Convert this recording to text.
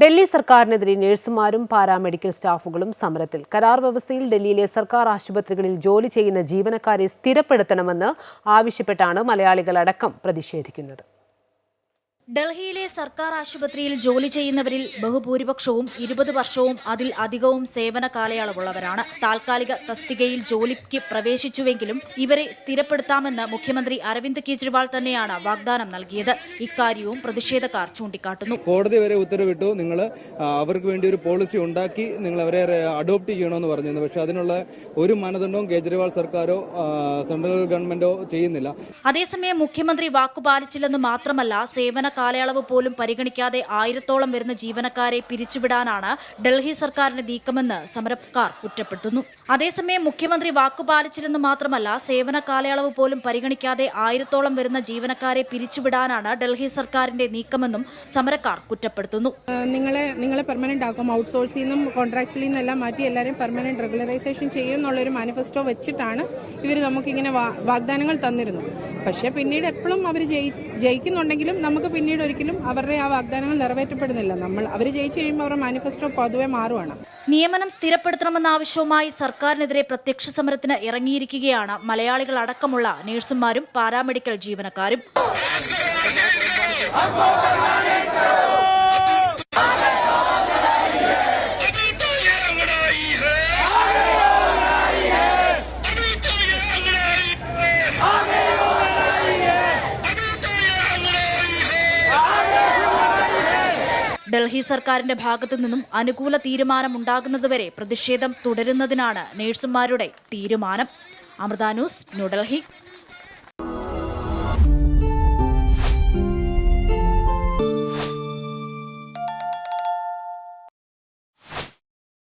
ഡൽഹി സർക്കാരിനെതിരെ നഴ്സുമാരും പാരാമെഡിക്കൽ സ്റ്റാഫുകളും സമരത്തിൽ. കരാർ വ്യവസ്ഥയിൽ ഡൽഹിയിലെ സർക്കാർ ആശുപത്രികളിൽ ജോലി ചെയ്യുന്ന ജീവനക്കാരെ സ്ഥിരപ്പെടുത്തണമെന്ന് ആവശ്യപ്പെട്ടാണ് മലയാളികളടക്കം പ്രതിഷേധിക്കുന്നത്. ഡൽഹിയിലെ സർക്കാർ ആശുപത്രിയിൽ ജോലി ചെയ്യുന്നവരിൽ ബഹുഭൂരിപക്ഷവും 20 വർഷവും അതിൽ അധികവും സേവന കാലയളവുള്ളവരാണ്. താൽക്കാലിക തസ്തികയിൽ ജോലിക്ക് പ്രവേശിച്ചുവെങ്കിലും ഇവരെ സ്ഥിരപ്പെടുത്താമെന്ന് മുഖ്യമന്ത്രി അരവിന്ദ് കെജ്രിവാൾ തന്നെയാണ് വാഗ്ദാനം നൽകിയത്. ഇക്കാര്യവും പ്രതിഷേധക്കാർ ചൂണ്ടിക്കാട്ടുന്നു. കോടതി വരെ ഉത്തരവിട്ടു, നിങ്ങൾ അവർക്ക് വേണ്ടി ഒരു പോളിസി ഉണ്ടാക്കി നിങ്ങൾ അവരെ അഡോപ്റ്റ് ചെയ്യണമെന്ന് പറഞ്ഞിരുന്നു. പക്ഷെ അതിനുള്ള ഒരു മാനദണ്ഡവും കേജ്രിവാൾ സർക്കാരോ സെൻട്രൽ ഗവൺമെന്റോ ചെയ്യുന്നില്ല. അതേസമയം മുഖ്യമന്ത്രി വാക്കുപാലിച്ചില്ലെന്ന് മാത്രമല്ല, സേവന കാലയളവ് പോലും പരിഗണിക്കാതെ 1000-ഓളം വരുന്ന ജീവനക്കാരെ പിരിച്ചുവിടാനാണ് ഡൽഹി സർക്കാരിന്റെ നീക്കമെന്ന് സമരക്കാർ കുറ്റപ്പെടുത്തുന്നു. അതേസമയം മുഖ്യമന്ത്രി വാക്കുപാലിച്ചില്ലെന്ന് മാത്രമല്ല, സേവന കാലയളവ് പോലും പരിഗണിക്കാതെ 1000-ഓളം വരുന്ന ജീവനക്കാരെ പിരിച്ചുവിടാനാണ് ഡൽഹി സർക്കാരിന്റെ നീക്കമെന്നും സമരക്കാർ കുറ്റപ്പെടുത്തുന്നു. നിങ്ങളെ പെർമനന്റ് ആക്കും, ഔട്ട്സോഴ്സിൽ നിന്നും കോൺട്രാക്ച്വലിൽ നിന്നെല്ലാം മാറ്റി എല്ലാവരും പെർമനന്റ് റെഗുലറൈസേഷൻ ചെയ്യും എന്നുള്ളൊരു മാനിഫെസ്റ്റോ വെച്ചിട്ടാണ് ഇവർ നമുക്കിങ്ങനെ വാഗ്ദാനങ്ങൾ തന്നിരുന്നത്. പക്ഷേ പിന്നീട് എപ്പോഴും അവർ ജയിക്കുന്നുണ്ടെങ്കിലും നമുക്ക് പിന്നീട് ഒരിക്കലും അവരുടെ ആ വാഗ്ദാനങ്ങൾ നിറവേറ്റപ്പെടുന്നില്ല. അവർ ജയിച്ചു കഴിയുമ്പോൾ അവരുടെ മാനിഫെസ്റ്റോ പൊതുവെ മാറുവാണ്. നിയമനം സ്ഥിരപ്പെടുത്തണമെന്ന ആവശ്യവുമായി സർക്കാരിനെതിരെ പ്രത്യക്ഷ സമരത്തിന് ഇറങ്ങിയിരിക്കുകയാണ് മലയാളികൾ അടക്കമുള്ള നഴ്സുമാരും പാരാമെഡിക്കൽ ജീവനക്കാരും. ഡൽഹി സർക്കാരിന്റെ ഭാഗത്തു നിന്നും അനുകൂല തീരുമാനമുണ്ടാകുന്നതുവരെ പ്രതിഷേധം തുടരുന്നതിനാണ് നഴ്സുമാരുടെ തീരുമാനം. അമൃത ന്യൂസ്, ന്യൂഡൽഹി.